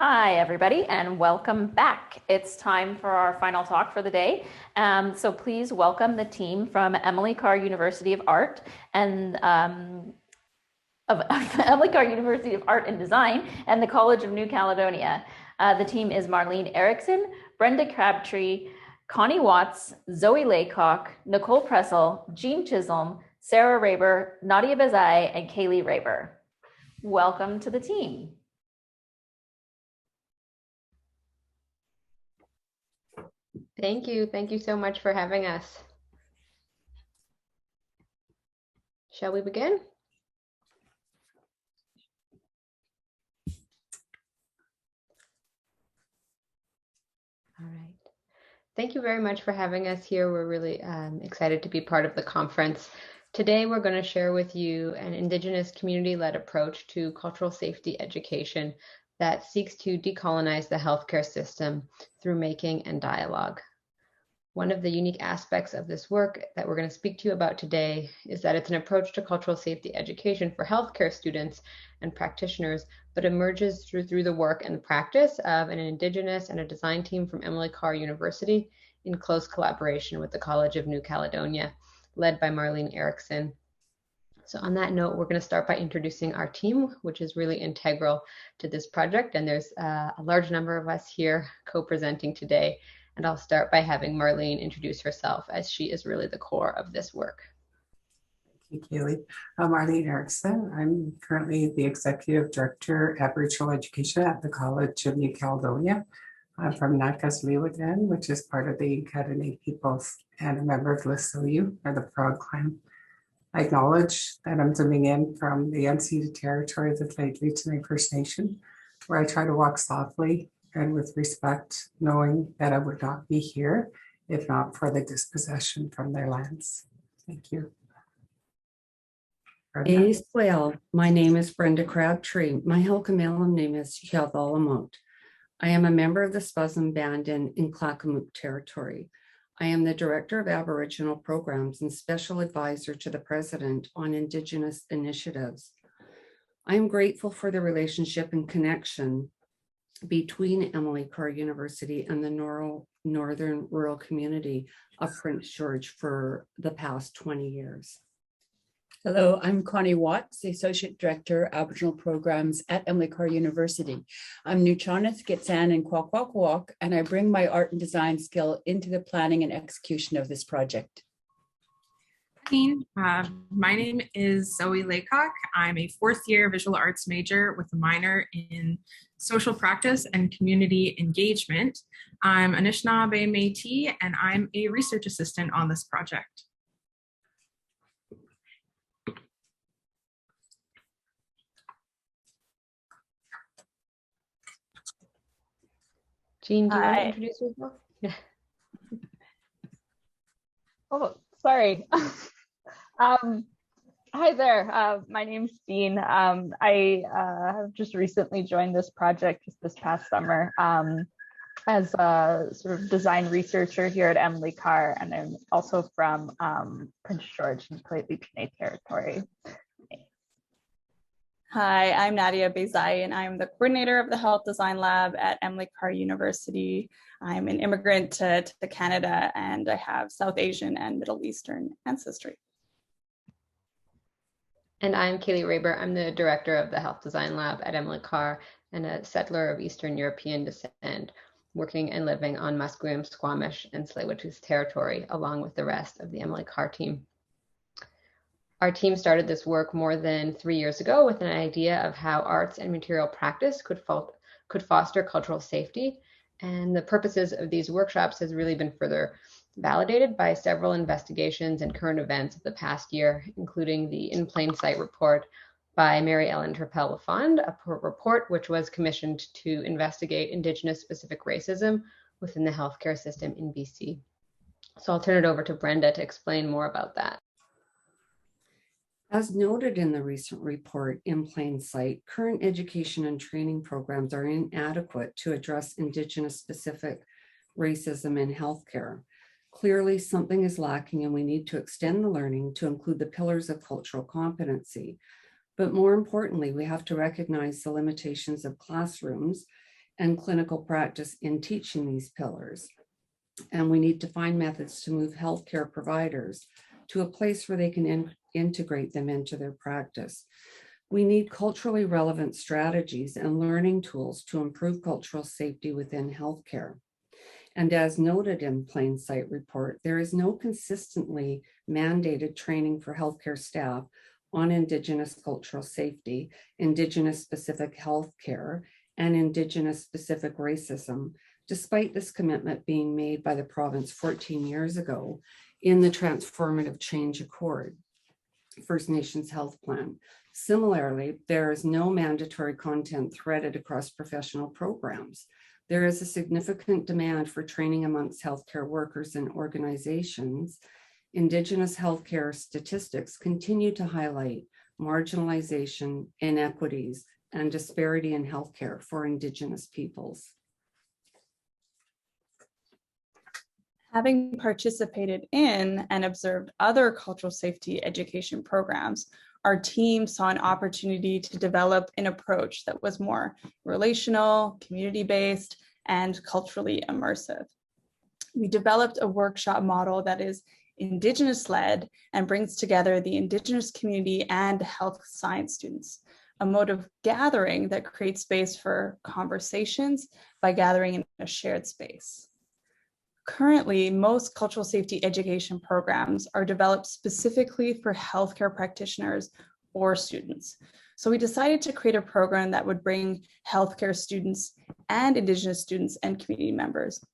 Hi, everybody, and welcome back. It's time for our final talk for the day. So please welcome the team from Emily Carr University of Art and of Emily Carr University of Art and Design and the College of New Caledonia. The team is Marlene Erickson, Brenda Crabtree, Connie Watts, Zoe Laycock, Nicole Pressel, Jean Chisholm, Sarah Raber, Nadia Bazai, and Kaylee Raber. Welcome to the team. Thank you. Thank you so much for having us. Shall we begin? All right. Thank you very much for having us here. We're really excited to be part of the conference. Today, we're going to share with you an Indigenous community-led approach to cultural safety education that seeks to decolonize the healthcare system through making and dialogue. One of the unique aspects of this work that we're going to speak to you about today is that it's an approach to cultural safety education for healthcare students and practitioners, but emerges through the work and the practice of an Indigenous and a design team from Emily Carr University in close collaboration with the College of New Caledonia, led by Marlene Erickson. So on that note, we're going to start by introducing our team, which is really integral to this project. And there's a large number of us here co-presenting today. And I'll start by having Marlene introduce herself, as she is really the core of this work. Thank you, Kaylee. I'm Marlene Erickson. I'm currently the Executive Director of Aboriginal Education at the College of New Caledonia. I'm from Nakas Leeuwin, which is part of the Katanai peoples and a member of Lisoyu, or the Frog Clan. I acknowledge that I'm zooming in from the unceded territory of the Lheidli First Nation, where I try to walk softly and with respect, knowing that I would not be here if not for the dispossession from their lands. Thank you. Well, my name is Brenda Crabtree. My Hilkamelum name is Yathalamot. I am a member of the Spasm Band in Clackamook territory. I am the Director of Aboriginal Programs and Special Advisor to the President on Indigenous initiatives. I am grateful for the relationship and connection between Emily Carr University and the northern rural community of Prince George for the past 20 years. Hello, I'm Connie Watts, the Associate Director, Aboriginal Programs at Emily Carr University. I'm Nuchoneth, Gitsan, and Kwakwak, and I bring my art and design skill into the planning and execution of this project. My name is Zoe Laycock. I'm a fourth-year visual arts major with a minor in social practice and community engagement. I'm Anishinaabe Métis, and I'm a research assistant on this project. Jean, do you want to introduce yourself? Yeah. Oh, sorry. Hi there. My name's Jean. I have just recently joined this project just this past summer as a sort of design researcher here at Emily Carr, and I'm also from Prince George and Lheidli territory. Hi, I'm Nadia Bazai, and I'm the coordinator of the Health Design Lab at Emily Carr University. I'm an immigrant to Canada, and I have South Asian and Middle Eastern ancestry. And I'm Kaylee Raber. I'm the director of the Health Design Lab at Emily Carr and a settler of Eastern European descent, working and living on Musqueam, Squamish, and Tsleil-Waututh territory, along with the rest of the Emily Carr team. Our team started this work more than 3 years ago with an idea of how arts and material practice could foster cultural safety. And the purposes of these workshops has really been further validated by several investigations and current events of the past year, including the In Plain Sight report by Mary Ellen Turpel-Lafond, a report which was commissioned to investigate Indigenous specific racism within the healthcare system in BC. So I'll turn it over to Brenda to explain more about that. As noted in the recent report, In Plain Sight, current education and training programs are inadequate to address Indigenous specific racism in healthcare. Clearly, something is lacking, and we need to extend the learning to include the pillars of cultural competency. But more importantly, we have to recognize the limitations of classrooms and clinical practice in teaching these pillars. And we need to find methods to move healthcare providers to a place where they can integrate them into their practice. We need culturally relevant strategies and learning tools to improve cultural safety within healthcare. And as noted in Plain Sight report, there is no consistently mandated training for healthcare staff on Indigenous cultural safety, Indigenous specific healthcare, and Indigenous specific racism, despite this commitment being made by the province 14 years ago in the Transformative Change Accord, First Nations Health Plan. Similarly, there is no mandatory content threaded across professional programs. There is a significant demand for training amongst healthcare workers and organizations. Indigenous healthcare statistics continue to highlight marginalization, inequities, and disparity in healthcare for Indigenous peoples. Having participated in and observed other cultural safety education programs, our team saw an opportunity to develop an approach that was more relational, community-based, and culturally immersive. We developed a workshop model that is Indigenous-led and brings together the Indigenous community and health science students, a mode of gathering that creates space for conversations by gathering in a shared space. Currently, most cultural safety education programs are developed specifically for healthcare practitioners or students. So we decided to create a program that would bring healthcare students and Indigenous students and community members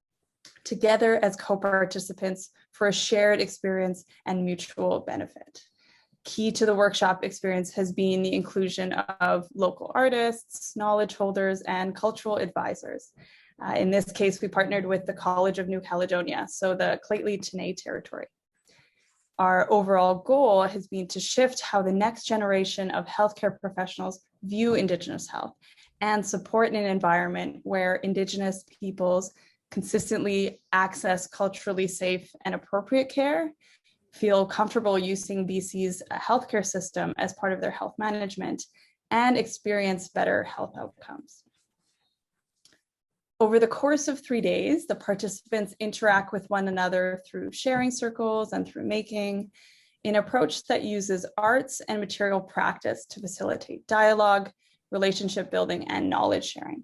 together as co-participants for a shared experience and mutual benefit. Key to the workshop experience has been the inclusion of local artists, knowledge holders, and cultural advisors. In this case, we partnered with the College of New Caledonia, so the Lheidli-T'enneh territory. Our overall goal has been to shift how the next generation of healthcare professionals view Indigenous health and support an environment where Indigenous peoples consistently access culturally safe and appropriate care, feel comfortable using BC's healthcare system as part of their health management, and experience better health outcomes. Over the course of 3 days, the participants interact with one another through sharing circles and through making, an approach that uses arts and material practice to facilitate dialogue, relationship building, and knowledge sharing.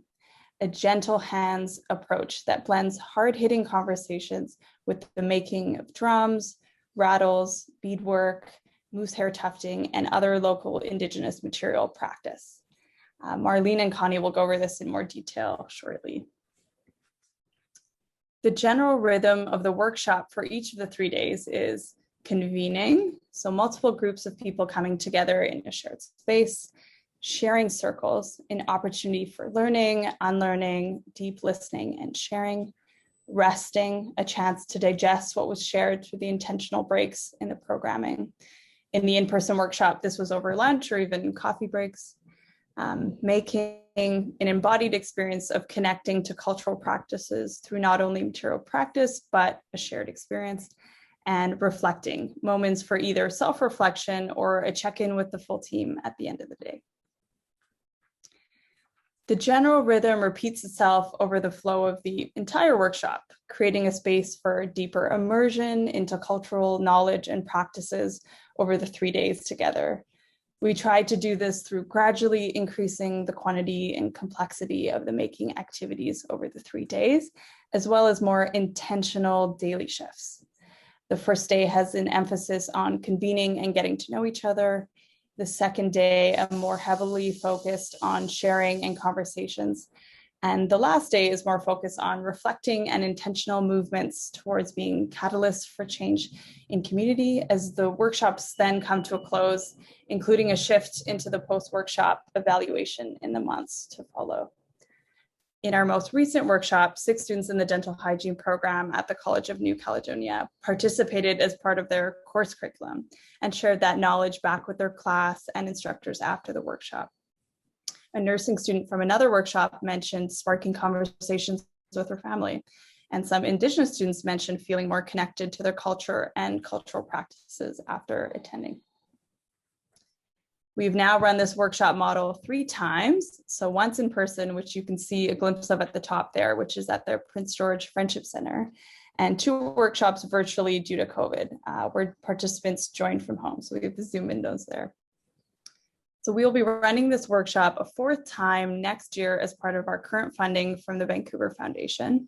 A gentle hands approach that blends hard-hitting conversations with the making of drums, rattles, beadwork, moose hair tufting, and other local Indigenous material practice. Marlene and Connie will go over this in more detail shortly. The general rhythm of the workshop for each of the 3 days is convening, so multiple groups of people coming together in a shared space, sharing circles, an opportunity for learning, unlearning, deep listening, and sharing, resting, a chance to digest what was shared through the intentional breaks in the programming. In the in-person workshop, this was over lunch or even coffee breaks. Making an embodied experience of connecting to cultural practices through not only material practice, but a shared experience, and reflecting, moments for either self-reflection or a check-in with the full team at the end of the day. The general rhythm repeats itself over the flow of the entire workshop, creating a space for deeper immersion into cultural knowledge and practices over the 3 days together. We tried to do this through gradually increasing the quantity and complexity of the making activities over the 3 days, as well as more intentional daily shifts. The first day has an emphasis on convening and getting to know each other. The second day, a more heavily focused on sharing and conversations. And the last day is more focused on reflecting and intentional movements towards being catalysts for change in community as the workshops then come to a close, including a shift into the post-workshop evaluation in the months to follow. In our most recent workshop, 6 students in the dental hygiene program at the College of New Caledonia participated as part of their course curriculum and shared that knowledge back with their class and instructors after the workshop. A nursing student from another workshop mentioned sparking conversations with her family, and some Indigenous students mentioned feeling more connected to their culture and cultural practices after attending. We've now run this workshop model 3 times. So once in person, which you can see a glimpse of at the top there, which is at the Prince George Friendship Center, and 2 workshops virtually due to COVID, where participants joined from home. So we have the Zoom windows there. So we will be running this workshop a 4th time next year as part of our current funding from the Vancouver Foundation.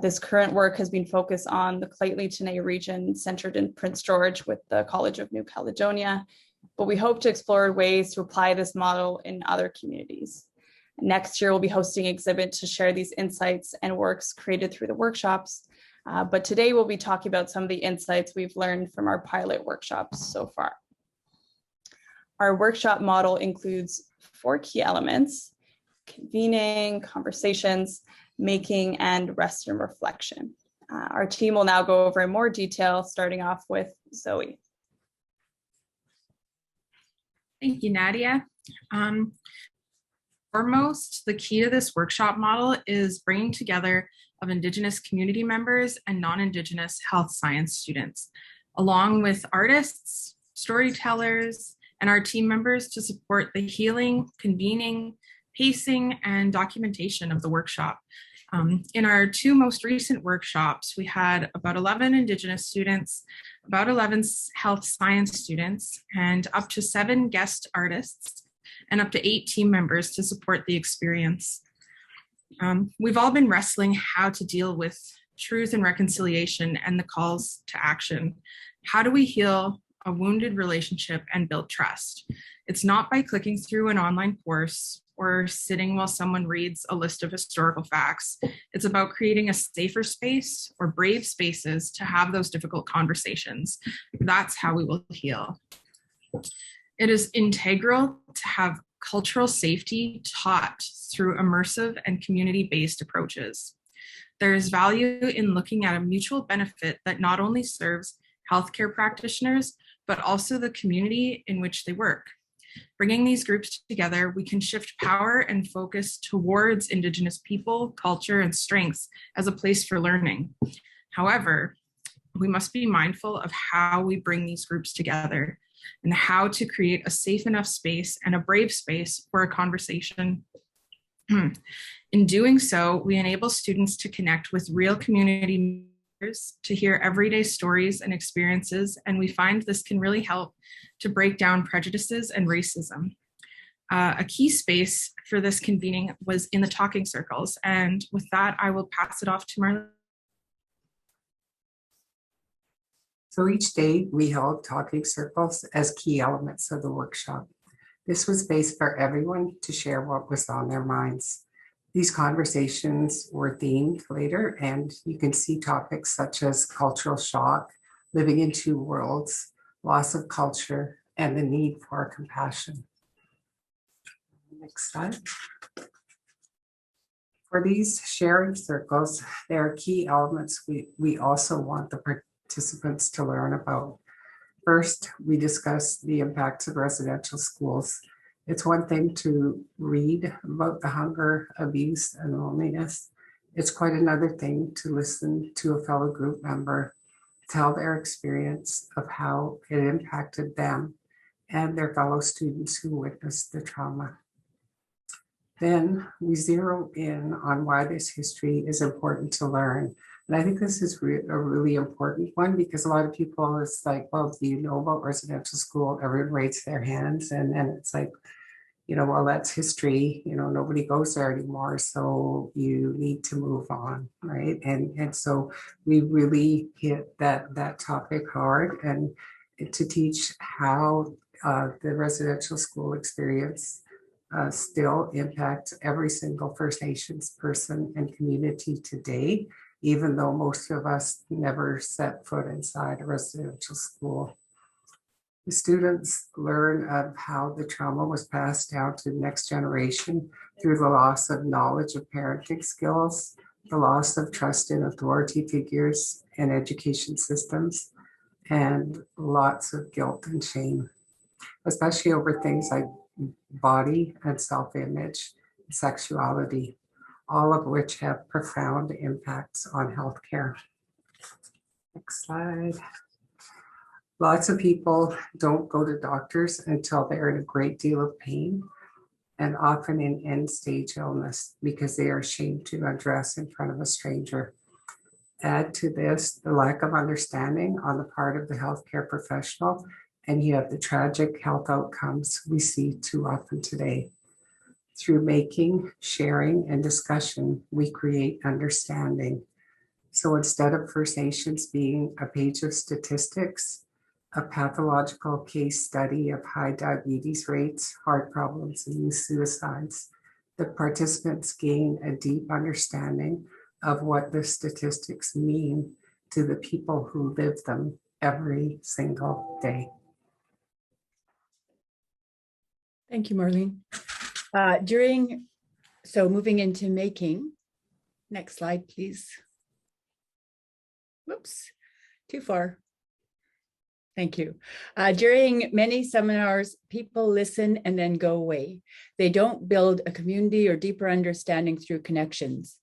This current work has been focused on the Clayton-Tenay region centered in Prince George with the College of New Caledonia, but we hope to explore ways to apply this model in other communities. Next year, we'll be hosting an exhibit to share these insights and works created through the workshops. But today we'll be talking about some of the insights we've learned from our pilot workshops so far. Our workshop model includes 4 key elements: convening, conversations, making, and rest and reflection. Our team will now go over in more detail, starting off with Zoe. Thank you, Nadia. Foremost, the key to this workshop model is bringing together of Indigenous community members and non-Indigenous health science students, along with artists, storytellers, and our team members to support the healing, convening, pacing, and documentation of the workshop. In our 2 most recent workshops, we had about 11 Indigenous students, about 11 health science students, and up to 7 guest artists, and up to 8 team members to support the experience. We've all been wrestling how to deal with truth and reconciliation and the calls to action. How do we heal a wounded relationship and build trust? It's not by clicking through an online course or sitting while someone reads a list of historical facts. It's about creating a safer space or brave spaces to have those difficult conversations. That's how we will heal. It is integral to have cultural safety taught through immersive and community-based approaches. There is value in looking at a mutual benefit that not only serves healthcare practitioners, but also the community in which they work. Bringing these groups together, we can shift power and focus towards Indigenous people, culture, and strengths as a place for learning. However, we must be mindful of how we bring these groups together and how to create a safe enough space and a brave space for a conversation. In doing so, we enable students to connect with real community members, to hear everyday stories and experiences, and we find this can really help to break down prejudices and racism. A key space for this convening was in the talking circles, and with that, I will pass it off to Marlene. So each day we held talking circles as key elements of the workshop. This was space for everyone to share what was on their minds. These conversations were themed later, and you can see topics such as cultural shock, living in 2 worlds, loss of culture, and the need for compassion. Next slide. For these sharing circles, there are key elements we also want the participants to learn about. First, we discuss the impacts of residential schools. It's one thing to read about the hunger, abuse, and loneliness. It's quite another thing to listen to a fellow group member tell their experience of how it impacted them and their fellow students who witnessed the trauma. Then we zero in on why this history is important to learn. And I think this is a really important one, because a lot of people, it's like, well, do you know about residential school? Everyone raised their hands, and it's like, well, that's history, nobody goes there anymore, so you need to move on, right? And so we really hit that topic hard, and to teach how the residential school experience still impacts every single First Nations person and community today, even though most of us never set foot inside a residential school. The students learn of how the trauma was passed down to the next generation through the loss of knowledge of parenting skills, the loss of trust in authority figures and education systems, and lots of guilt and shame, especially over things like body and self-image, sexuality, all of which have profound impacts on healthcare. Next slide. Lots of people don't go to doctors until they're in a great deal of pain and often in end-stage illness because they are ashamed to address in front of a stranger. Add to this the lack of understanding on the part of the healthcare professional, and you have the tragic health outcomes we see too often today. Through making, sharing, and discussion, we create understanding. So instead of First Nations being a page of statistics, a pathological case study of high diabetes rates, heart problems, and youth suicides, the participants gain a deep understanding of what the statistics mean to the people who live them every single day. Thank you, Marlene. Moving into making, next slide, please. Whoops, too far. Thank you. During many seminars, people listen and then go away. They don't build a community or deeper understanding through connections.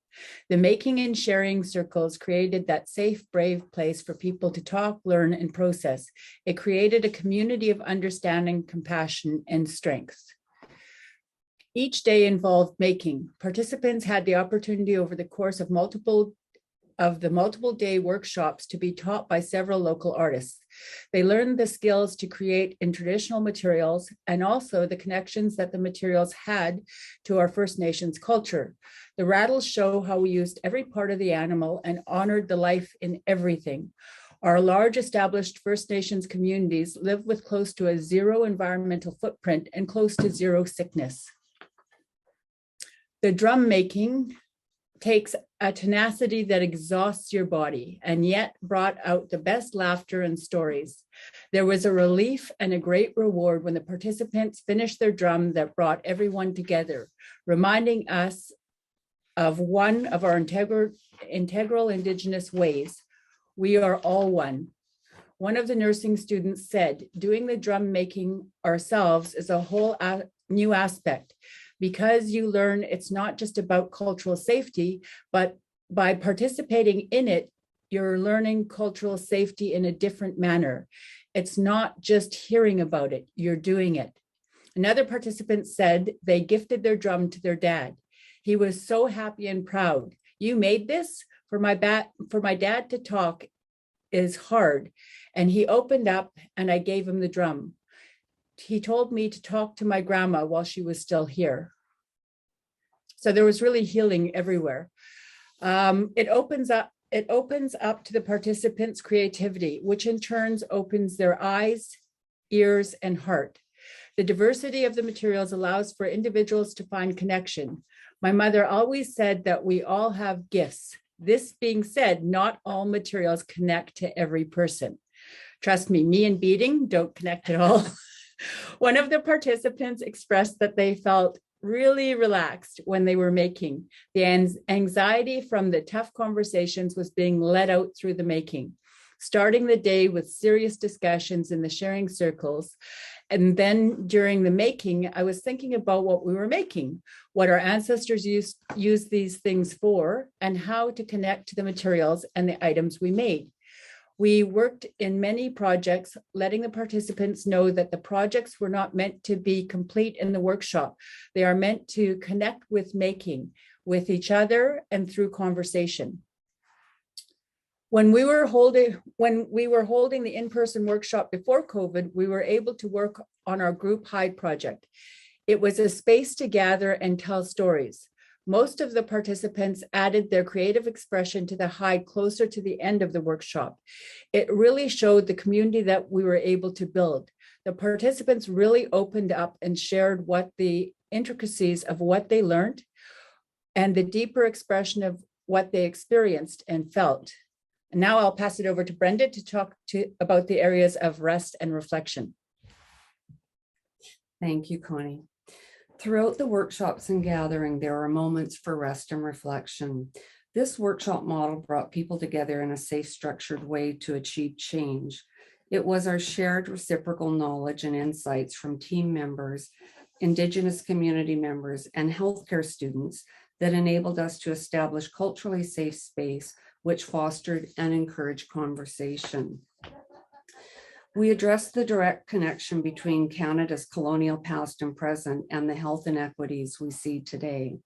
The making and sharing circles created that safe, brave place for people to talk, learn, and process. It created a community of understanding, compassion, and strength. Each day involved making. Participants had the opportunity over the course of multiple day workshops to be taught by several local artists. They learned the skills to create in traditional materials and also the connections that the materials had to our First Nations culture. The rattles show how we used every part of the animal and honored the life in everything. Our large established First Nations communities live with close to a zero environmental footprint and close to zero sickness. The drum making takes a tenacity that exhausts your body and yet brought out the best laughter and stories. There was a relief and a great reward when the participants finished their drum that brought everyone together, reminding us of one of our integral Indigenous ways. We are all one. One of the nursing students said, doing the drum making ourselves is a whole new aspect, because you learn it's not just about cultural safety, but by participating in it, you're learning cultural safety in a different manner. It's not just hearing about it, you're doing it. Another participant said they gifted their drum to their dad. He was so happy and proud. You made this? For my dad to talk is hard. And he opened up and I gave him the drum. He told me to talk to my grandma while she was still here. So there was really healing everywhere. It opens up to the participants' creativity, which in turn opens their eyes, ears, and heart. The diversity of the materials allows for individuals to find connection. My mother always said that we all have gifts. This being said, not all materials connect to every person. Trust me and beading don't connect at all. One of the participants expressed that they felt really relaxed when they were making. The anxiety from the tough conversations was being let out through the making, starting the day with serious discussions in the sharing circles. And then during the making, I was thinking about what we were making, what our ancestors used these things for, and how to connect to the materials and the items we made. We worked in many projects, letting the participants know that the projects were not meant to be complete in the workshop. They are meant to connect with making, with each other, and through conversation. When we were holding the in-person workshop before COVID, we were able to work on our group Hide project. It was a space to gather and tell stories. Most of the participants added their creative expression to the Hide closer to the end of the workshop. It really showed the community that we were able to build. The participants really opened up and shared what the intricacies of what they learned and the deeper expression of what they experienced and felt. And now I'll pass it over to Brenda to talk about the areas of rest and reflection. Thank you, Connie. Throughout the workshops and gathering, there are moments for rest and reflection. This workshop model brought people together in a safe, structured way to achieve change. It was our shared reciprocal knowledge and insights from team members, Indigenous community members, and healthcare students that enabled us to establish culturally safe space, which fostered and encouraged conversation. We addressed the direct connection between Canada's colonial past and present and the health inequities we see today.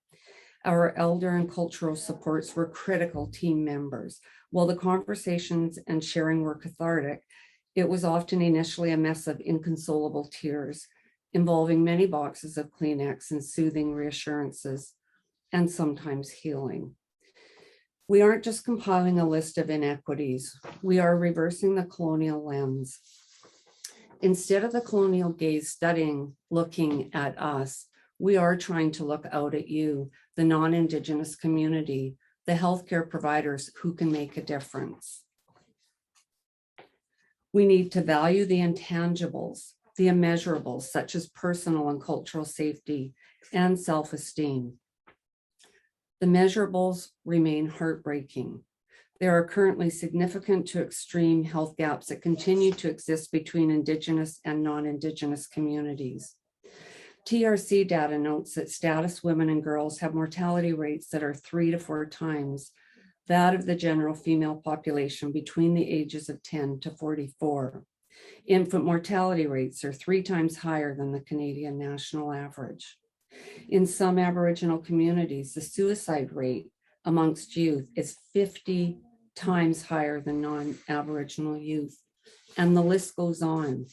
Our elder and cultural supports were critical team members. While the conversations and sharing were cathartic, it was often initially a mess of inconsolable tears, involving many boxes of Kleenex and soothing reassurances, and sometimes healing. We aren't just compiling a list of inequities, we are reversing the colonial lens. Instead of the colonial gaze looking at us, we are trying to look out at you, the non-Indigenous community, the healthcare providers who can make a difference. We need to value the intangibles, the immeasurables, such as personal and cultural safety and self-esteem. The measurables remain heartbreaking. There are currently significant to extreme health gaps that continue to exist between Indigenous and non-Indigenous communities. TRC data notes that status women and girls have mortality rates that are 3 to 4 times that of the general female population between the ages of 10 to 44. Infant mortality rates are 3 times higher than the Canadian national average. In some Aboriginal communities, the suicide rate amongst youth is 50 times higher than non-Aboriginal youth, and the list goes on.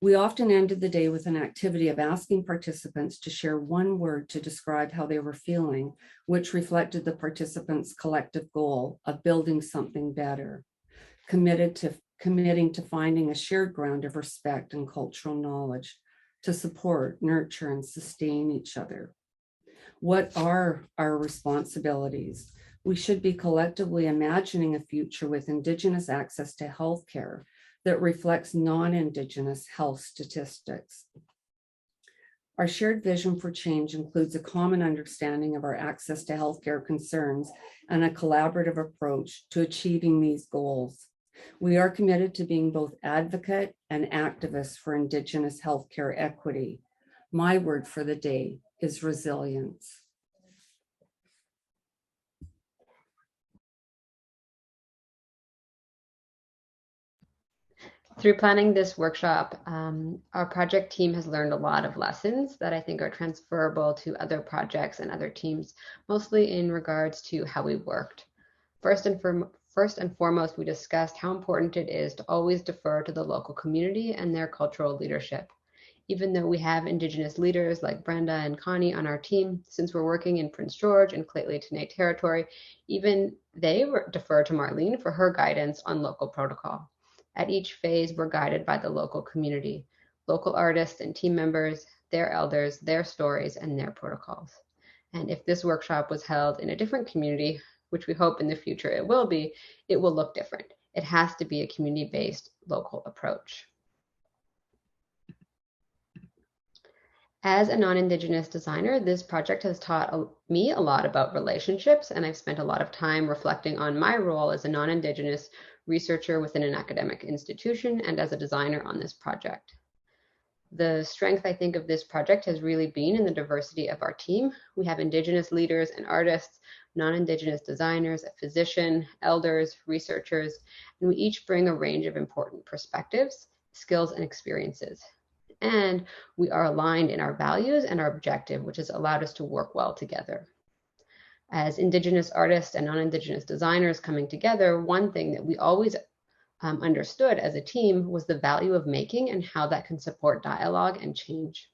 We often ended the day with an activity of asking participants to share one word to describe how they were feeling, which reflected the participants' collective goal of building something better, committing to finding a shared ground of respect and cultural knowledge to support, nurture, and sustain each other. What are our responsibilities? We should be collectively imagining a future with Indigenous access to healthcare that reflects non-Indigenous health statistics. Our shared vision for change includes a common understanding of our access to healthcare concerns and a collaborative approach to achieving these goals. We are committed to being both advocate and activist for Indigenous healthcare equity. My word for the day is resilience. Through planning this workshop, our project team has learned a lot of lessons that I think are transferable to other projects and other teams, mostly in regards to how we worked. First and foremost, we discussed how important it is to always defer to the local community and their cultural leadership. Even though we have Indigenous leaders like Brenda and Connie on our team, since we're working in Prince George and Lheidli T'enneh territory, even they defer to Marlene for her guidance on local protocol. At each phase, we're guided by the local community, local artists and team members, their elders, their stories, and their protocols. And if this workshop was held in a different community, which we hope in the future it will look different. It has to be a community-based local approach. As a non-Indigenous designer, this project has taught me a lot about relationships, and I've spent a lot of time reflecting on my role as a non-Indigenous researcher within an academic institution and as a designer on this project. The strength, I think, of this project has really been in the diversity of our team. We have Indigenous leaders and artists, non-Indigenous designers, a physician, elders, researchers, and we each bring a range of important perspectives, skills, and experiences. And we are aligned in our values and our objective, which has allowed us to work well together. As Indigenous artists and non-Indigenous designers coming together, one thing that we always understood as a team was the value of making and how that can support dialogue and change.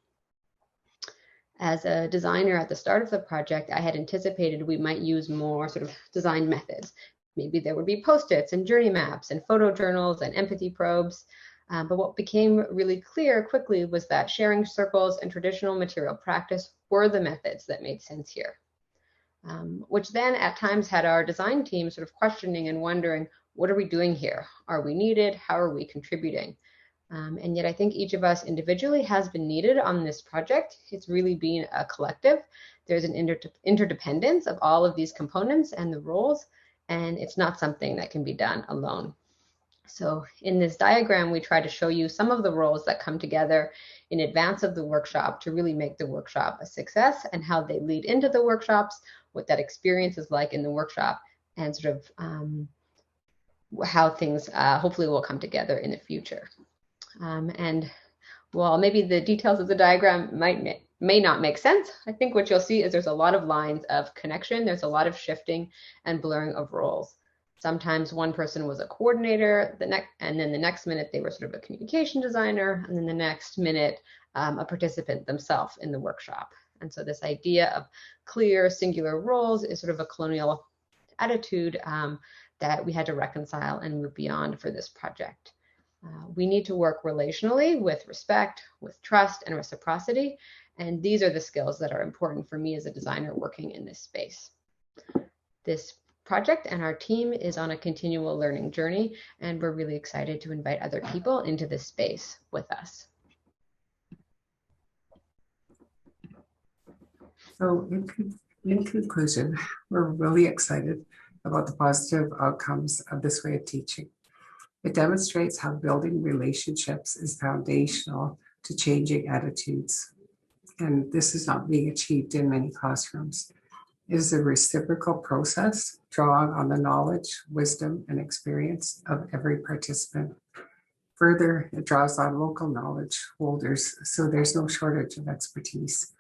As a designer at the start of the project, I had anticipated we might use more sort of design methods. Maybe there would be Post-its and journey maps and photo journals and empathy probes. But what became really clear quickly was that sharing circles and traditional material practice were the methods that made sense here. Which then at times had our design team sort of questioning and wondering, what are we doing here? Are we needed? How are we contributing? And yet I think each of us individually has been needed on this project. It's really been a collective. There's an interdependence of all of these components and the roles, and it's not something that can be done alone. So in this diagram, we try to show you some of the roles that come together in advance of the workshop to really make the workshop a success, and how they lead into the workshops, what that experience is like in the workshop, and sort of how things hopefully will come together in the future. And while maybe the details of the diagram may not make sense, I think what you'll see is there's a lot of lines of connection. There's a lot of shifting and blurring of roles. Sometimes one person was a coordinator, and then the next minute they were sort of a communication designer, and then the next minute a participant themselves in the workshop. And so this idea of clear, singular roles is sort of a colonial attitude that we had to reconcile and move beyond for this project. We need to work relationally with respect, with trust, and reciprocity. And these are the skills that are important for me as a designer working in this space. This project and our team is on a continual learning journey, and we're really excited to invite other people into this space with us. So in conclusion, we're really excited about the positive outcomes of this way of teaching. It demonstrates how building relationships is foundational to changing attitudes. And this is not being achieved in many classrooms. It is a reciprocal process drawing on the knowledge, wisdom, and experience of every participant. Further, it draws on local knowledge holders, so there's no shortage of expertise.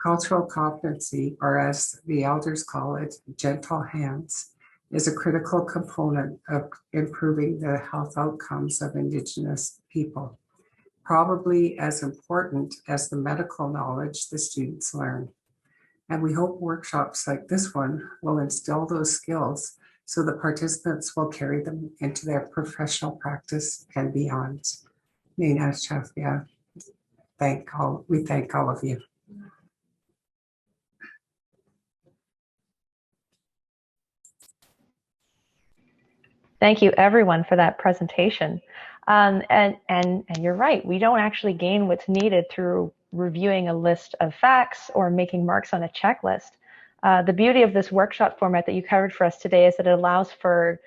Cultural competency, or as the elders call it, gentle hands, is a critical component of improving the health outcomes of Indigenous people, probably as important as the medical knowledge the students learn. And we hope workshops like this one will instill those skills so the participants will carry them into their professional practice and beyond. Nina Shafia, we thank all of you. Thank you, everyone, for that presentation. And you're right, we don't actually gain what's needed through reviewing a list of facts or making marks on a checklist. The beauty of this workshop format that you covered for us today is that it allows for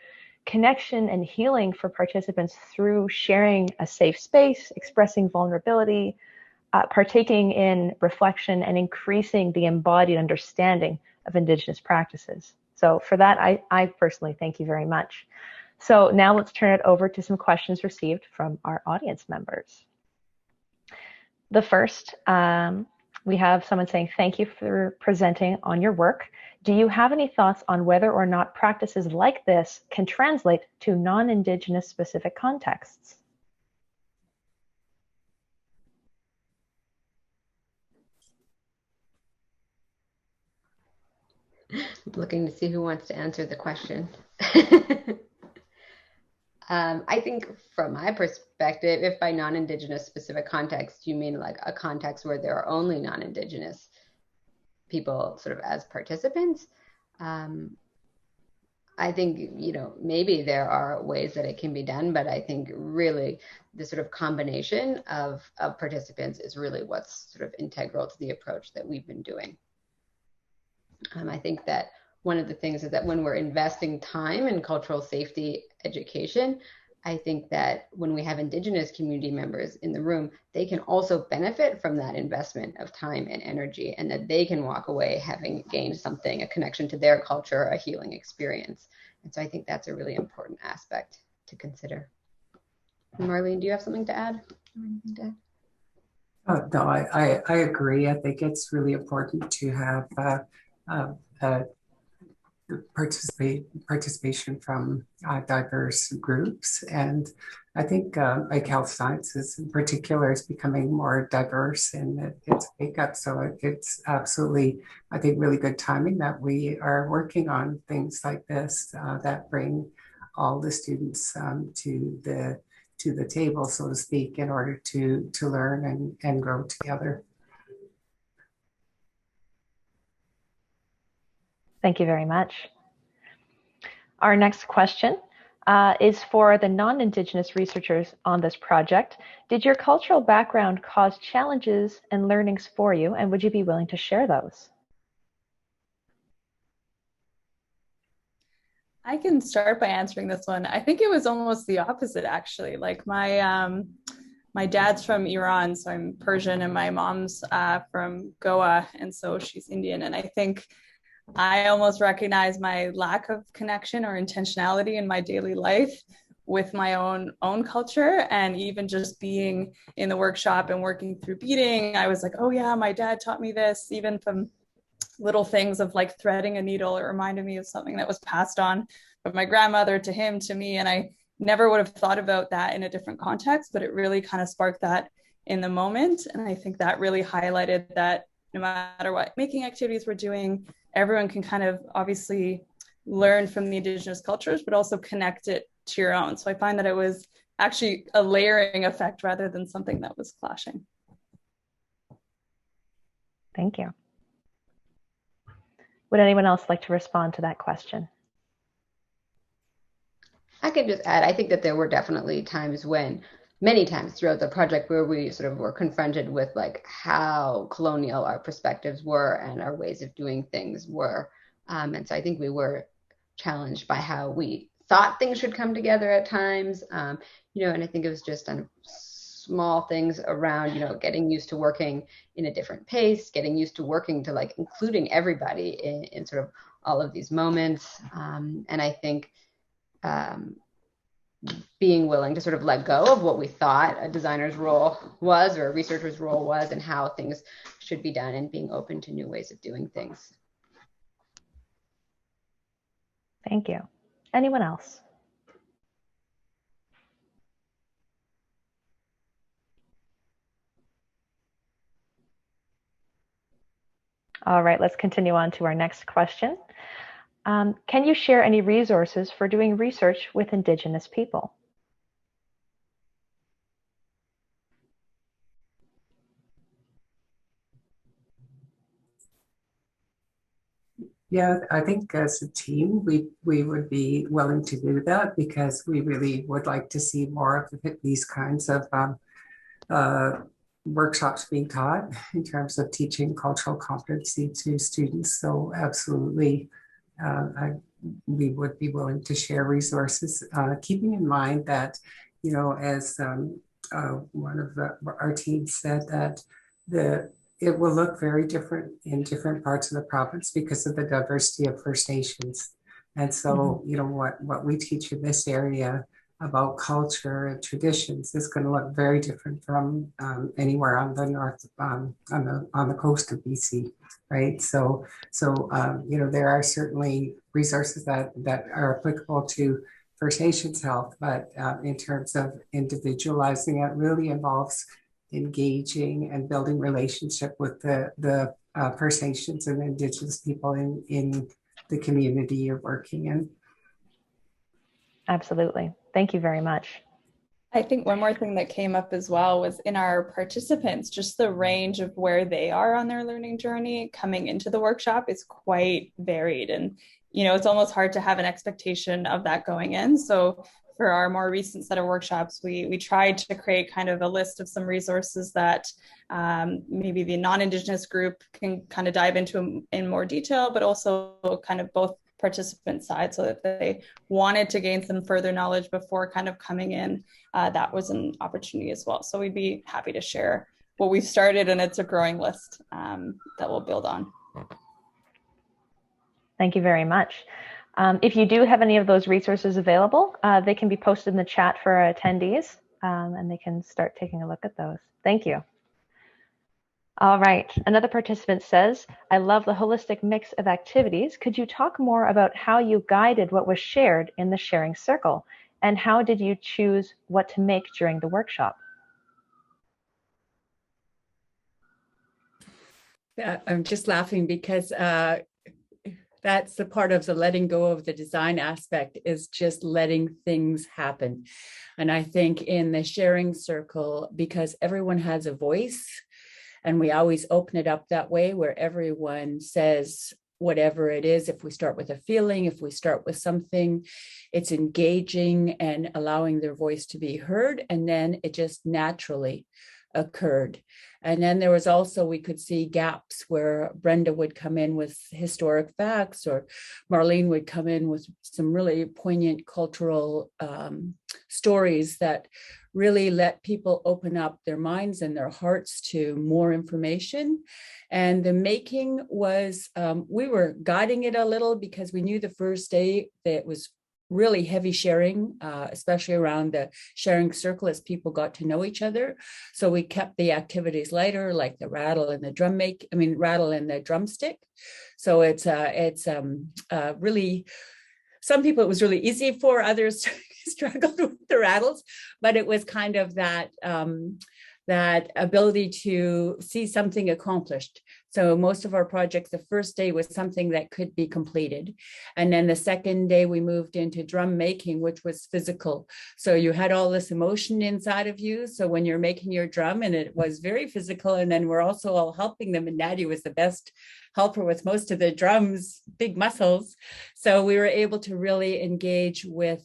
connection and healing for participants through sharing a safe space, expressing vulnerability, partaking in reflection, and increasing the embodied understanding of Indigenous practices. So for that, I personally thank you very much. So now let's turn it over to some questions received from our audience members. The first, we have someone saying, thank you for presenting on your work. Do you have any thoughts on whether or not practices like this can translate to non-Indigenous specific contexts? Looking to see who wants to answer the question. I think from my perspective, if by non-Indigenous specific context, you mean like a context where there are only non-Indigenous people sort of as participants, I think, maybe there are ways that it can be done, but I think really the sort of combination of participants is really what's sort of integral to the approach that we've been doing. I think that one of the things is that when we're investing time in cultural safety education, I think that when we have Indigenous community members in the room, they can also benefit from that investment of time and energy, and that they can walk away having gained something, a connection to their culture, a healing experience. And so I think that's a really important aspect to consider. Marlene, do you have something to add? No, I agree. I think it's really important to have participation from diverse groups, and I think like health sciences in particular is becoming more diverse in its makeup. So it's absolutely, I think, really good timing that we are working on things like this that bring all the students to the table, so to speak, in order to learn and grow together. Thank you very much. Our next question is for the non-Indigenous researchers on this project. Did your cultural background cause challenges and learnings for you, and would you be willing to share those? I can start by answering this one. I think it was almost the opposite, actually. Like my dad's from Iran, so I'm Persian, and my mom's from Goa, and so she's Indian. And I think I almost recognize my lack of connection or intentionality in my daily life with my own culture. And even just being in the workshop and working through beading, I was like, oh yeah, my dad taught me this. Even from little things of like threading a needle, it reminded me of something that was passed on from my grandmother to him to me. And I never would have thought about that in a different context, but it really kind of sparked that in the moment. And I think that really highlighted that no matter what making activities we're doing, everyone can kind of obviously learn from the Indigenous cultures, but also connect it to your own. So I find that it was actually a layering effect rather than something that was clashing. Thank you. Would anyone else like to respond to that question? I could just add, I think that there were definitely times when, many times throughout the project, where we sort of were confronted with like how colonial our perspectives were and our ways of doing things were. And so I think we were challenged by how we thought things should come together at times. And I think it was just kind of small things around, getting used to working in a different pace, getting used to working to like including everybody in sort of all of these moments. And I think being willing to sort of let go of what we thought a designer's role was or a researcher's role was and how things should be done, and being open to new ways of doing things. Thank you. Anyone else? All right, let's continue on to our next question. Can you share any resources for doing research with Indigenous people? Yeah, I think as a team, we would be willing to do that, because we really would like to see more of these kinds of workshops being taught in terms of teaching cultural competency to students. So absolutely, we would be willing to share resources, keeping in mind that, as one of our team said, that it will look very different in different parts of the province because of the diversity of First Nations. And so, what we teach in this area about culture and traditions is going to look very different from anywhere on the north, on the coast of BC, right? So there are certainly resources that are applicable to First Nations health, but in terms of individualizing, it really involves engaging and building relationship with the First Nations and Indigenous people in the community you're working in. Absolutely. Thank you very much. I think one more thing that came up as well was in our participants, just the range of where they are on their learning journey coming into the workshop is quite varied. And, it's almost hard to have an expectation of that going in. So for our more recent set of workshops, we tried to create kind of a list of some resources that maybe the non-Indigenous group can kind of dive into in more detail, but also kind of both participant side, so that they wanted to gain some further knowledge before kind of coming in, that was an opportunity as well. So we'd be happy to share what we've started, and it's a growing list that we'll build on. Thank you very much. If you do have any of those resources available, they can be posted in the chat for our attendees, and they can start taking a look at those. Thank you. All right, another participant says, I love the holistic mix of activities. Could you talk more about how you guided what was shared in the sharing circle? And how did you choose what to make during the workshop? I'm just laughing because that's the part of the letting go of the design aspect, is just letting things happen. And I think in the sharing circle, because everyone has a voice, and we always open it up that way, where everyone says whatever it is. If we start with a feeling, if we start with something, it's engaging and allowing their voice to be heard. And then it just naturally occurred. And then there was also, we could see gaps where Brenda would come in with historic facts, or Marlene would come in with some really poignant cultural stories that really let people open up their minds and their hearts to more information. And the making was, we were guiding it a little because we knew the first day that it was really heavy sharing, especially around the sharing circle as people got to know each other. So we kept the activities lighter, like the rattle and the rattle and the drumstick. So it's really, some people it was really easy for, others struggled with the rattles, but it was kind of that that ability to see something accomplished. So most of our projects, the first day was something that could be completed. And then the second day we moved into drum making, which was physical. So you had all this emotion inside of you. So when you're making your drum, and it was very physical, and then we're also all helping them. And Nadia was the best helper with most of the drums, big muscles. So we were able to really engage with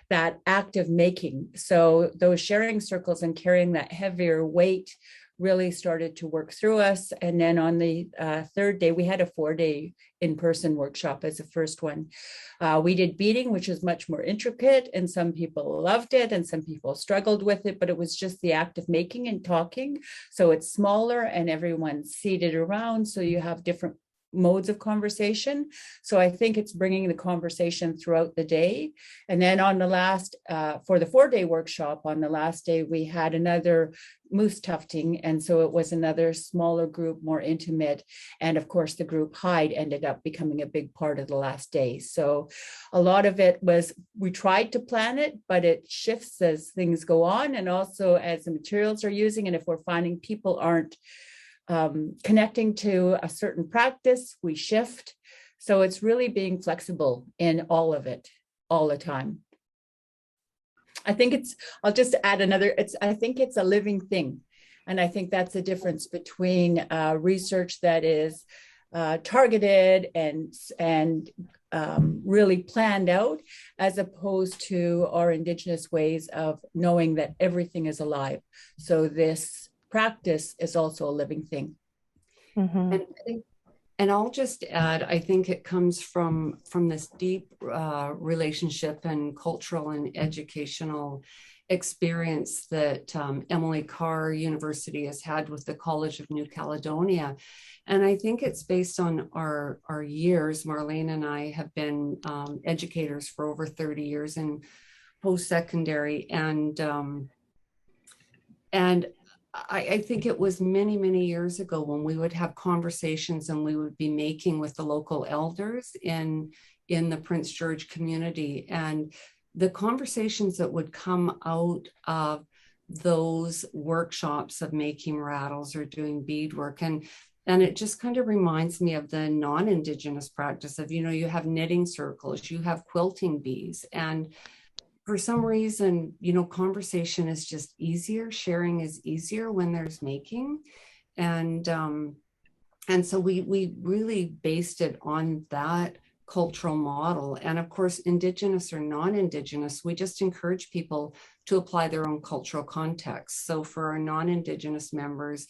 that act of making. So those sharing circles and carrying that heavier weight really started to work through us. And then on the third day, we had a 4-day in-person workshop as the first one. We did beading, which is much more intricate, and some people loved it and some people struggled with it, but it was just the act of making and talking. So it's smaller and everyone's seated around, so you have different modes of conversation. So I think it's bringing the conversation throughout the day. And then on the last, for the 4-day workshop, on the last day, we had another moose tufting. And so it was another smaller group, more intimate. And of course, the group hide ended up becoming a big part of the last day. So a lot of it was, we tried to plan it, but it shifts as things go on. And also as the materials are using, and if we're finding people aren't connecting to a certain practice, we shift. So it's really being flexible in all of it, all the time. I think I'll just add another, I think it's a living thing. And I think that's the difference between research that is targeted and really planned out, as opposed to our Indigenous ways of knowing that everything is alive. So this practice is also a living thing. Mm-hmm. And I'll just add, I think it comes from this deep relationship and cultural and educational experience that Emily Carr University has had with the College of New Caledonia. And I think it's based on our years. Marlene and I have been educators for over 30 years in post-secondary, and I think it was many, many years ago when we would have conversations and we would be making with the local elders in the Prince George community. And the conversations that would come out of those workshops of making rattles or doing beadwork, and it just kind of reminds me of the non-Indigenous practice of, you have knitting circles, you have quilting bees, and for some reason, conversation is just easier. Sharing is easier when there's making. And so we really based it on that cultural model. And of course, Indigenous or non-Indigenous, we just encourage people to apply their own cultural context. So for our non-Indigenous members,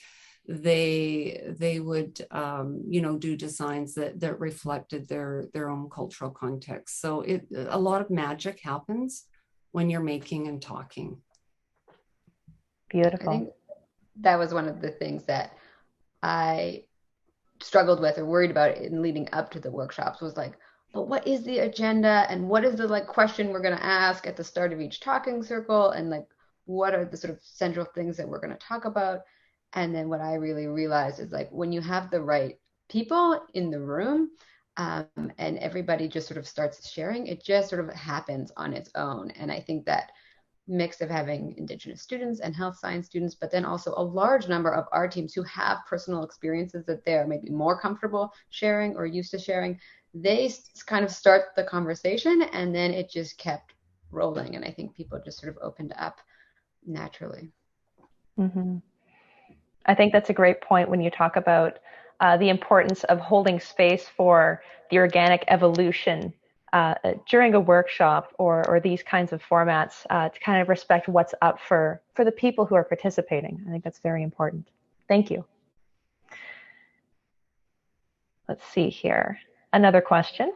they would do designs that reflected their own cultural context. So a lot of magic happens when you're making and talking. Beautiful. I think that was one of the things that I struggled with or worried about in leading up to the workshops, was like, but what is the agenda, and what is the question we're going to ask at the start of each talking circle, and what are the sort of central things that we're going to talk about? And then what I really realized is when you have the right people in the room, and everybody just sort of starts sharing, it just sort of happens on its own. And I think that mix of having Indigenous students and health science students, but then also a large number of our teams who have personal experiences that they're maybe more comfortable sharing or used to sharing, they kind of start the conversation, and then it just kept rolling. And I think people just sort of opened up naturally. Mm-hmm. I think that's a great point when you talk about the importance of holding space for the organic evolution during a workshop or these kinds of formats to kind of respect what's up for the people who are participating. I think that's very important. Thank you. Let's see here. Another question.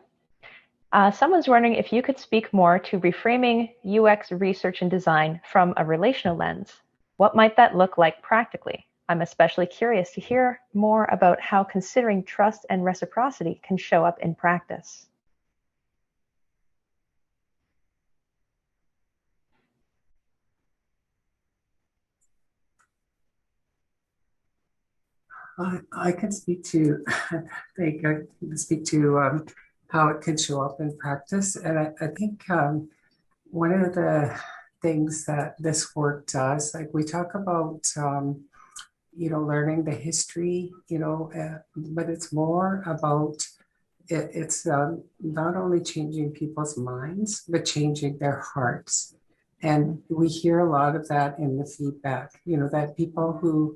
Someone's wondering if you could speak more to reframing UX research and design from a relational lens. What might that look like practically? I'm especially curious to hear more about how considering trust and reciprocity can show up in practice. I can speak to, how it can show up in practice. And I think one of the things that this work does, like we talk about, learning the history, but it's more about, it's not only changing people's minds, but changing their hearts. And we hear a lot of that in the feedback, that people who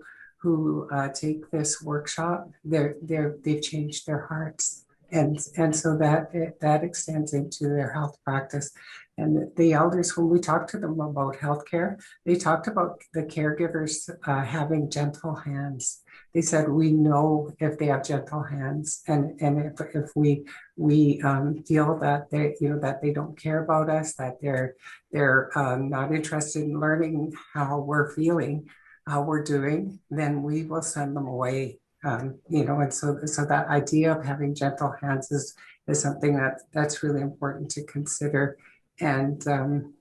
take this workshop, they've changed their hearts, and so that extends into their health practice. And the elders, when we talked to them about healthcare, they talked about the caregivers having gentle hands. They said, we know if they have gentle hands, and if we feel that they don't care about us, that they're not interested in learning how we're feeling, how we're doing, then we will send them away. And so that idea of having gentle hands is something that's really important to consider. And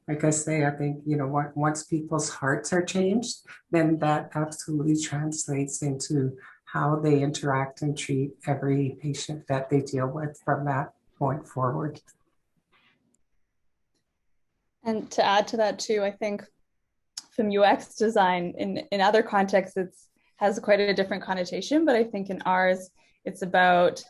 like I say, I think, once people's hearts are changed, then that absolutely translates into how they interact and treat every patient that they deal with from that point forward. And to add to that too, I think from UX design in other contexts, has quite a different connotation, but I think in ours, it's about,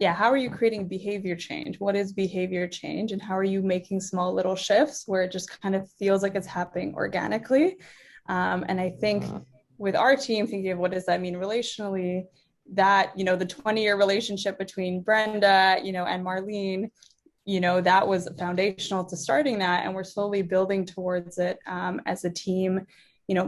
how are you creating behavior change? What is behavior change? And how are you making small little shifts where it just kind of feels like it's happening organically? And I think with our team, thinking of what does that mean relationally, that, the 20-year relationship between Brenda, and Marlene, that was foundational to starting that. And we're slowly building towards it as a team,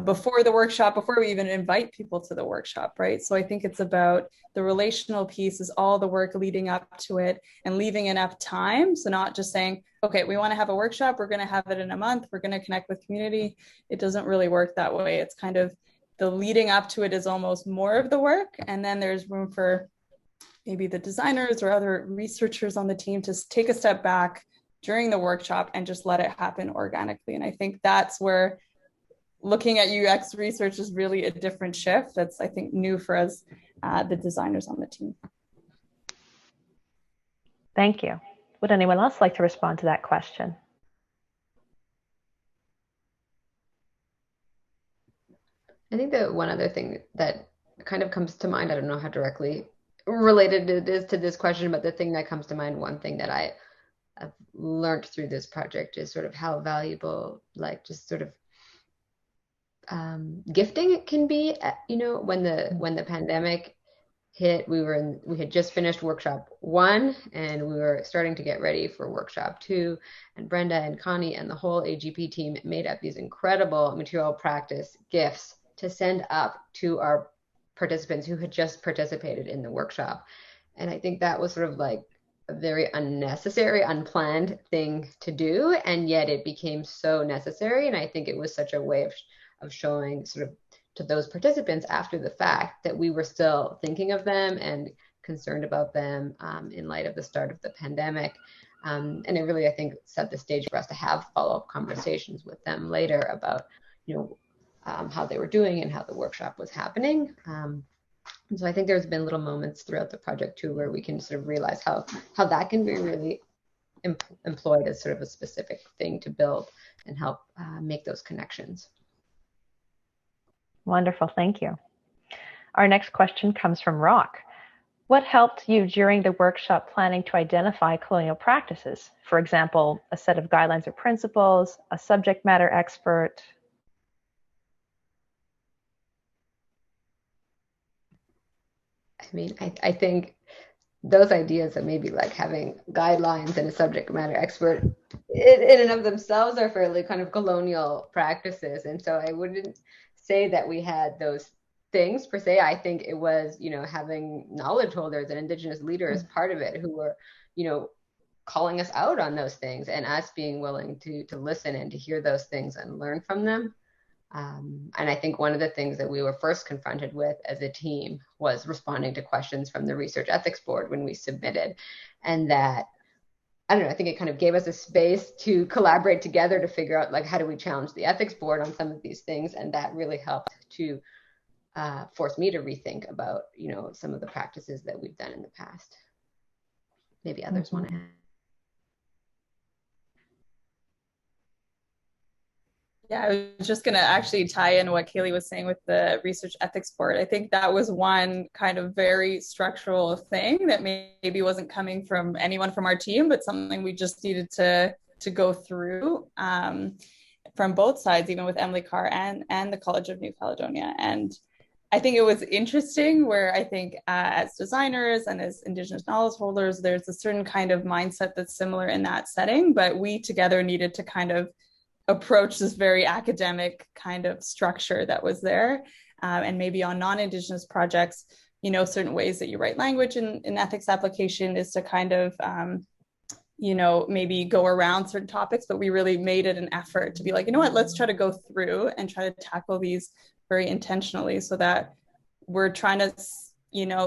before the workshop, before we even invite people to the workshop, right? So I think it's about the relational piece is all the work leading up to it and leaving enough time. So not just saying, okay, we want to have a workshop, we're going to have it in a month, we're going to connect with community. It doesn't really work that way. It's kind of the leading up to it is almost more of the work. And then there's room for maybe the designers or other researchers on the team to take a step back during the workshop and just let it happen organically. And I think that's where looking at UX research is really a different shift. That's, I think, new for us, the designers on the team. Thank you. Would anyone else like to respond to that question? I think that one other thing that kind of comes to mind, I don't know how directly related it is to this question, but the thing that comes to mind, one thing that I've learned through this project is sort of how valuable, like just sort of gifting it can be. When the pandemic hit, we had just finished workshop 1 and we were starting to get ready for workshop 2, and Brenda and Connie and the whole AGP team made up these incredible material practice gifts to send up to our participants who had just participated in the workshop. And I think that was sort of like a very unnecessary, unplanned thing to do, and yet it became so necessary. And I think it was such a way of showing sort of to those participants after the fact that we were still thinking of them and concerned about them in light of the start of the pandemic. And it really, I think, set the stage for us to have follow-up conversations with them later about, how they were doing and how the workshop was happening. And so I think there's been little moments throughout the project too, where we can sort of realize how that can be really employed as sort of a specific thing to build and help make those connections. Wonderful, thank you. Our next question comes from Rock. What helped you during the workshop planning to identify colonial practices? For example, a set of guidelines or principles, a subject matter expert? I mean, I think those ideas of maybe like having guidelines and a subject matter expert in and of themselves are fairly kind of colonial practices. And so I wouldn't say that we had those things per se. I think it was, having knowledge holders and Indigenous leaders part of it who were, calling us out on those things and us being willing to listen and to hear those things and learn from them. And I think one of the things that we were first confronted with as a team was responding to questions from the Research Ethics Board when we submitted. And that, I don't know, I think it kind of gave us a space to collaborate together to figure out, like, how do we challenge the ethics board on some of these things? And that really helped to force me to rethink about, some of the practices that we've done in the past. Maybe others want to add. Yeah, I was just going to actually tie in what Kaylee was saying with the Research Ethics Board. I think that was one kind of very structural thing that maybe wasn't coming from anyone from our team, but something we just needed to go through from both sides, even with Emily Carr and the College of New Caledonia. And I think it was interesting where I think as designers and as Indigenous knowledge holders, there's a certain kind of mindset that's similar in that setting, but we together needed to kind of approach this very academic kind of structure that was there. And maybe on non-Indigenous projects, certain ways that you write language in ethics application is to kind of, maybe go around certain topics, but we really made it an effort to be like, let's try to go through and try to tackle these very intentionally so that we're trying to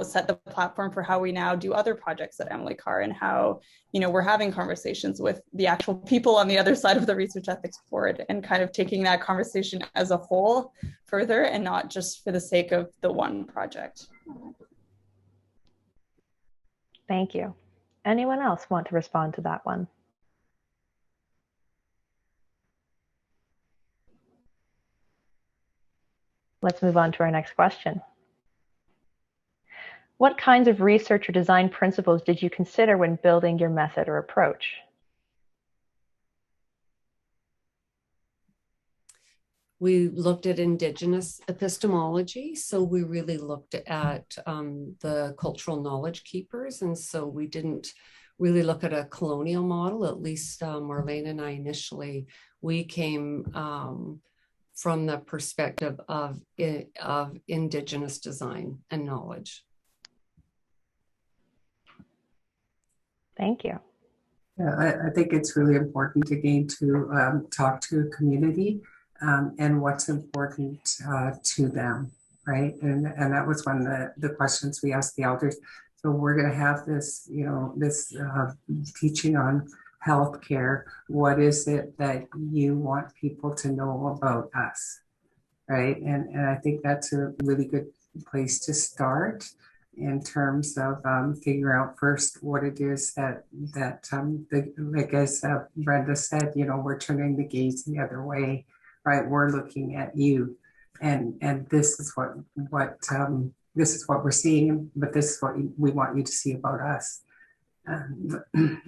set the platform for how we now do other projects at Emily Carr and how, we're having conversations with the actual people on the other side of the Research Ethics Board and kind of taking that conversation as a whole further and not just for the sake of the one project. Thank you. Anyone else want to respond to that one? Let's move on to our next question. What kinds of research or design principles did you consider when building your method or approach? We looked at Indigenous epistemology, so we really looked at the cultural knowledge keepers, and so we didn't really look at a colonial model. At least Marlene and I initially, we came from the perspective of Indigenous design and knowledge. Thank you. Yeah, I think it's really important again to talk to a community and what's important to them, right? And that was one of the questions we asked the elders. So we're going to have this, this teaching on healthcare. What is it that you want people to know about us, right? And I think that's a really good place to start in terms of figure out first what it is that like as Brenda said, we're turning the gaze the other way, right? We're looking at you, and this is what this is what we're seeing, but this is what we want you to see about us.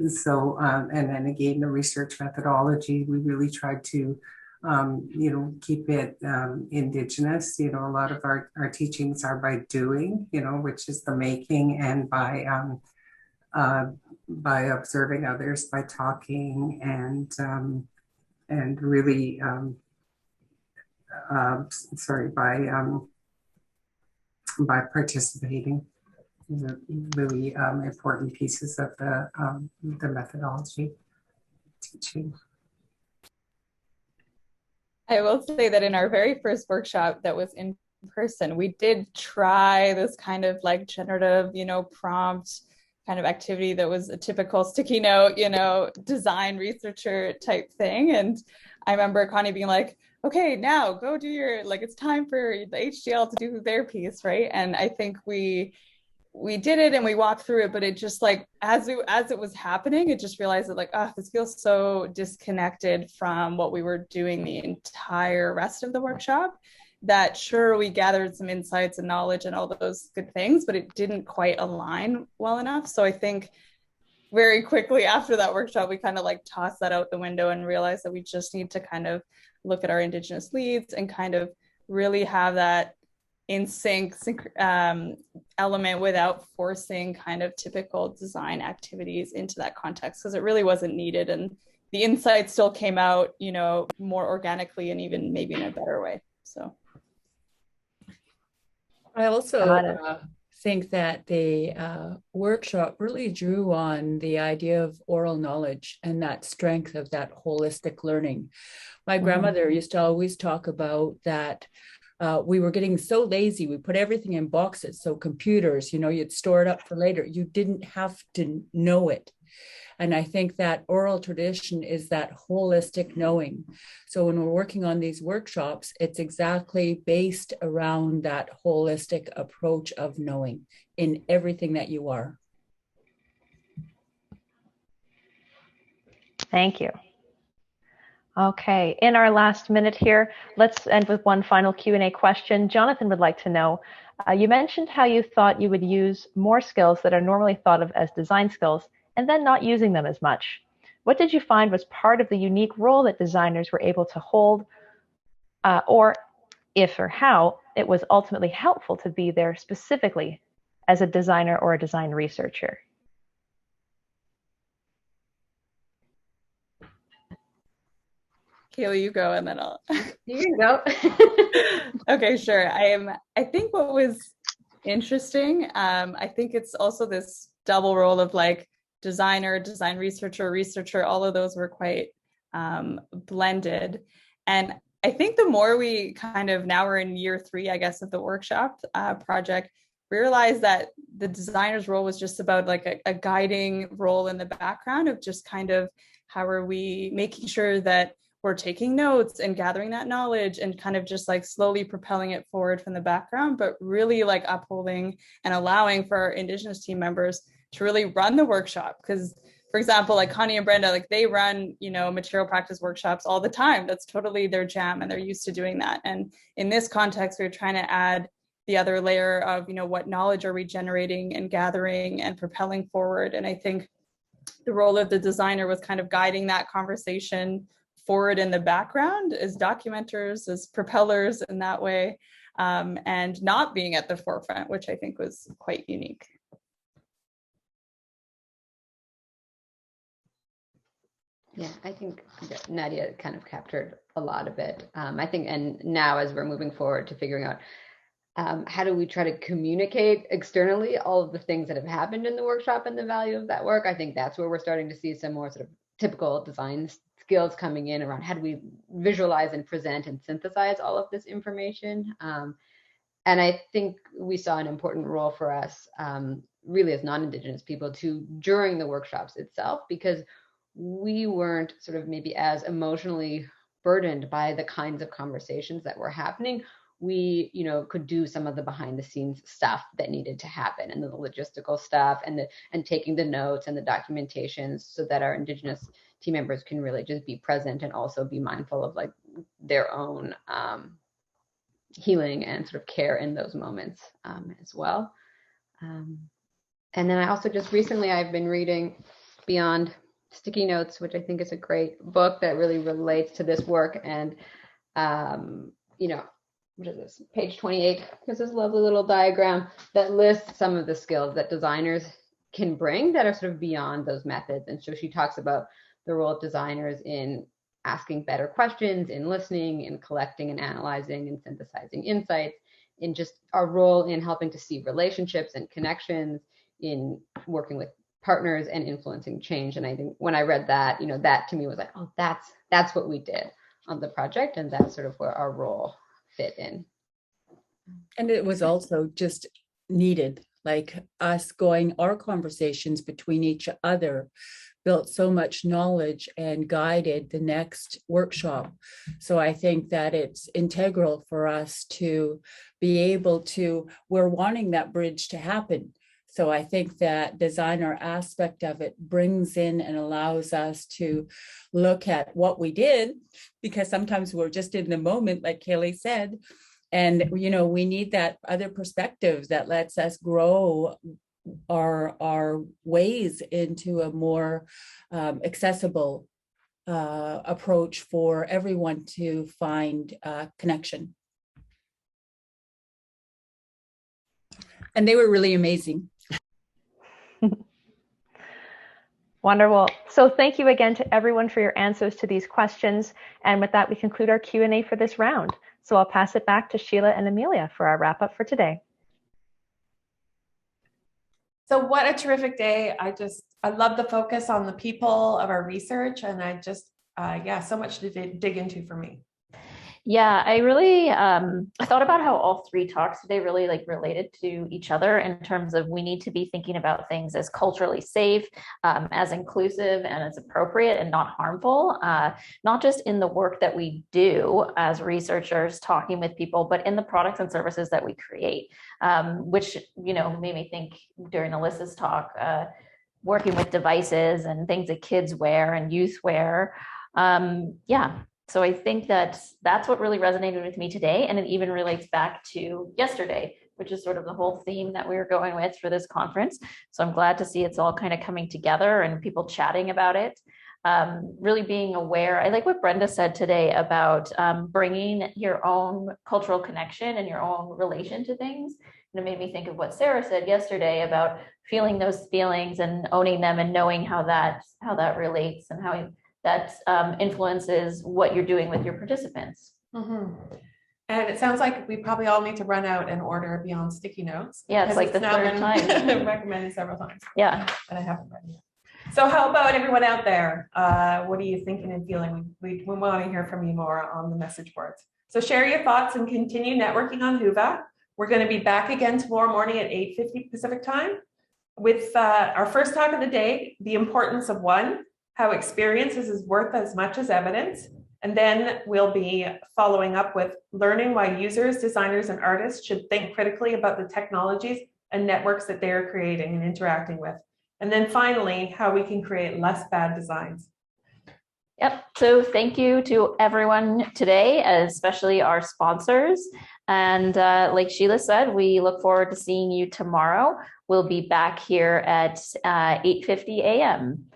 So and then again, the research methodology, we really tried to keep it Indigenous. A lot of our teachings are by doing, which is the making, and by observing others, by talking, and really, by participating. Really important pieces of the methodology teaching. I will say that in our very first workshop that was in person, we did try this kind of like generative, prompt kind of activity that was a typical sticky note, design researcher type thing. And I remember Connie being like, okay, now go do it's time for the HDL to do their piece, right? And I think we did it and we walked through it, but it just as it was happening, it just realized that this feels so disconnected from what we were doing the entire rest of the workshop, that sure, we gathered some insights and knowledge and all those good things, but it didn't quite align well enough. So I think very quickly after that workshop, we kind of tossed that out the window and realized that we just need to kind of look at our Indigenous leads and kind of really have that in sync element without forcing kind of typical design activities into that context, because it really wasn't needed. And the insights still came out, more organically and even maybe in a better way. So I also think that the workshop really drew on the idea of oral knowledge and that strength of that holistic learning. My grandmother used to always talk about that we were getting so lazy. We put everything in boxes. So computers, you'd store it up for later. You didn't have to know it. And I think that oral tradition is that holistic knowing. So when we're working on these workshops, it's exactly based around that holistic approach of knowing in everything that you are. Thank you. Okay, in our last minute here, let's end with one final Q&A question. Jonathan would like to know, you mentioned how you thought you would use more skills that are normally thought of as design skills and then not using them as much. What did you find was part of the unique role that designers were able to hold, or if or how it was ultimately helpful to be there specifically as a designer or a design researcher? Kaylee, you go and then I'll. You can go. Okay, sure. I think what was interesting, I think it's also this double role of like designer, design researcher, all of those were quite blended. And I think the more we kind of, now we're in year 3, I guess, of the workshop project, realized that the designer's role was just about like a guiding role in the background of just kind of how are we making sure that we're taking notes and gathering that knowledge and kind of just like slowly propelling it forward from the background, but really like upholding and allowing for our Indigenous team members to really run the workshop. Because, for example, like Connie and Brenda, like they run, material practice workshops all the time. That's totally their jam and they're used to doing that. And in this context, we're trying to add the other layer of, what knowledge are we generating and gathering and propelling forward. And I think the role of the designer was kind of guiding that conversation forward in the background as documenters, as propellers in that way, and not being at the forefront, which I think was quite unique. Yeah, I think that Nadia kind of captured a lot of it. I think, and now as we're moving forward to figuring out how do we try to communicate externally all of the things that have happened in the workshop and the value of that work, I think that's where we're starting to see some more sort of typical design skills coming in around how do we visualize and present and synthesize all of this information. And I think we saw an important role for us, really as non-Indigenous people too, during the workshops itself, because we weren't sort of maybe as emotionally burdened by the kinds of conversations that were happening. We, could do some of the behind the scenes stuff that needed to happen and the logistical stuff and taking the notes and the documentations so that our Indigenous team members can really just be present and also be mindful of like their own healing and sort of care in those moments as well. And then I also just recently I've been reading Beyond Sticky Notes, which I think is a great book that really relates to this work. And, what is this? Page 28, there's this lovely little diagram that lists some of the skills that designers can bring that are sort of beyond those methods. And so she talks about the role of designers in asking better questions, in listening, in collecting and analyzing and synthesizing insights, in just our role in helping to see relationships and connections, in working with partners and influencing change. And I think when I read that, that to me was like, oh, that's what we did on the project. And that's sort of where our role fit in. And it was also just needed, like us going, our conversations between each other built so much knowledge and guided the next workshop. So I think that it's integral for us to be able to, we're wanting that bridge to happen. So I think that designer aspect of it brings in and allows us to look at what we did, because sometimes we're just in the moment, like Kaylee said, and we need that other perspective that lets us grow our ways into a more accessible approach for everyone to find connection. And they were really amazing. Wonderful. So thank you again to everyone for your answers to these questions. And with that, we conclude our Q&A for this round. So I'll pass it back to Sheila and Amelia for our wrap up for today. So what a terrific day. I love the focus on the people of our research, and I just, so much to dig into for me. Yeah, I really, I thought about how all three talks today really related to each other in terms of we need to be thinking about things as culturally safe, as inclusive and as appropriate and not harmful, not just in the work that we do as researchers talking with people, but in the products and services that we create, which, made me think during Alyssa's talk, working with devices and things that kids wear and youth wear. So I think that's what really resonated with me today. And it even relates back to yesterday, which is sort of the whole theme that we were going with for this conference. So I'm glad to see it's all kind of coming together and people chatting about it. Really being aware. I like what Brenda said today about bringing your own cultural connection and your own relation to things. And it made me think of what Sarah said yesterday about feeling those feelings and owning them and knowing how that relates and how that influences what you're doing with your participants. Mm-hmm. And it sounds like we probably all need to run out and order Beyond Sticky Notes. Yeah, it's like the third time. Recommended several times. Yeah. And I haven't read it yet. So how about everyone out there? What are you thinking and feeling? We want to hear from you more on the message boards. So share your thoughts and continue networking on Whova. We're going to be back again tomorrow morning at 8:50 Pacific time with our first talk of the day, the importance of one, how experiences is worth as much as evidence. And then we'll be following up with learning why users, designers, and artists should think critically about the technologies and networks that they are creating and interacting with. And then finally, how we can create less bad designs. Yep. So thank you to everyone today, especially our sponsors. And like Sheila said, we look forward to seeing you tomorrow. We'll be back here at 8:50 a.m.